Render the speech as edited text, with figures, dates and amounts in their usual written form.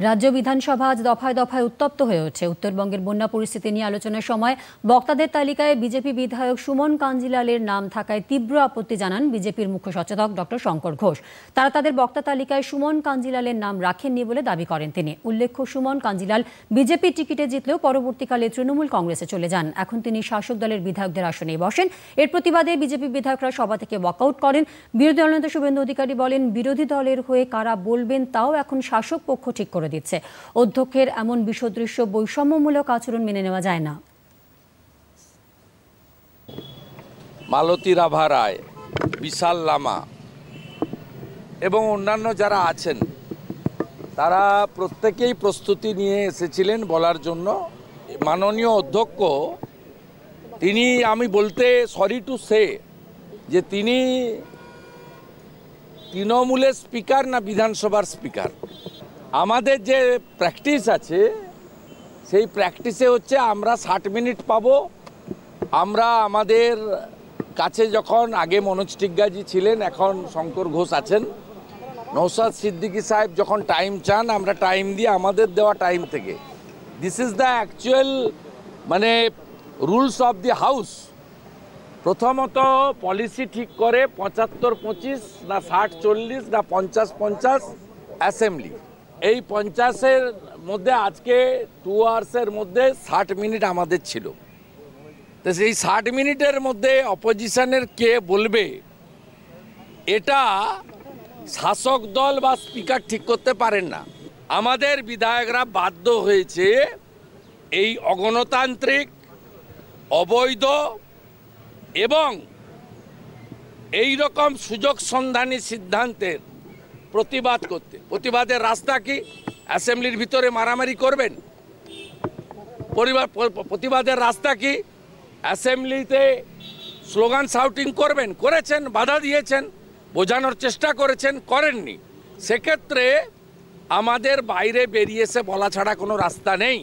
রাজ্য বিধানসভা আজ দফায় দফায় উত্তপ্ত হয়ে ওঠে। উত্তরবঙ্গের বন্যা পরিস্থিতি নিয়ে আলোচনার সময় বক্তাদের তালিকায় বিজেপি বিধায়ক সুমন কাঞ্জিলালের নাম থাকায় তীব্র আপত্তি জানান বিজেপির মুখ্য সচেতক ডক্টর শঙ্কর ঘোষ। তারা তাদের বক্তা তালিকায় সুমন কাঞ্জিলালের নাম রাখেননি বলে দাবি করেন তিনি। উল্লেখ্য, সুমন কাঞ্জিলাল বিজেপির টিকিটে জিতলেও পরবর্তীকালে তৃণমূল কংগ্রেসে চলে যান। এখন তিনি শাসক দলের বিধায়কদের আসনেই বসেন। এর প্রতিবাদে বিজেপি বিধায়করা সভা থেকে ওয়াকআউট করেন। বিরোধী দলনেতা শুভেন্দু অধিকারী বলেন, বিরোধী দলের হয়ে কারা বলবেন তাও এখন শাসক পক্ষ ঠিক করে দিচ্ছে। অধ্যক্ষের এমন বিষদৃশ্য বৈষম্যমূলক আচরণ মেনে নেওয়া যায় না। মালতী রাভা রায়, বিশাল লামা এবং অন্যান্য যারা আছেন তারা প্রত্যেকেই প্রস্তুতি নিয়ে এসেছিলেন বলার জন্য। মাননীয় অধ্যক্ষ তিনি, আমি বলতে সরি টু সে, যে তিনি তৃণমূলের স্পিকার না বিধানসভার স্পিকার। আমাদের যে প্র্যাকটিস আছে সেই প্র্যাকটিসে হচ্ছে আমরা 60 মিনিট পাবো। আমরা আমাদের কাছে যখন আগে মনোজ টিগ্গাজি ছিলেন, এখন শঙ্কর ঘোষ আছেন, নওশাদ সিদ্দিকী সাহেব যখন টাইম চান আমরা টাইম দিই আমাদের দেওয়া টাইম থেকে। দিস ইজ দ্য অ্যাকচুয়াল মানে রুলস অফ দি হাউস। প্রথমত পলিসি ঠিক করে 75-25 না 60-40 না 50-50 অ্যাসেম্বলি। এই 50-এর মধ্যে আজকে 2 আওয়ার্সের মধ্যে 60 মিনিট আমাদের ছিল। তো সেই 60 মিনিটের মধ্যে অপোজিশনের কে বলবে এটা শাসক দল বা স্পিকার ঠিক করতে পারেন না। আমাদের বিধায়করা বাধ্য হয়েছে এই অগণতান্ত্রিক, অবৈধ এবং এই রকম সুযোগ সন্ধানী সিদ্ধান্তের প্রতিবাদ করতে। প্রতিবাদের রাস্তা কি? অ্যাসেম্বলির ভিতরে মারামারি করবেন? প্রতিবাদের রাস্তা কি? অ্যাসেম্বলিতে স্লোগান শাউটিং করবেন? করেছেন, বাধা দিয়েছেন, বোঝানোর চেষ্টা করেছেন, করেননি। সেক্ষেত্রে আমাদের বাইরে বেরিয়ে এসে বলা ছাড়া কোনো রাস্তা নেই।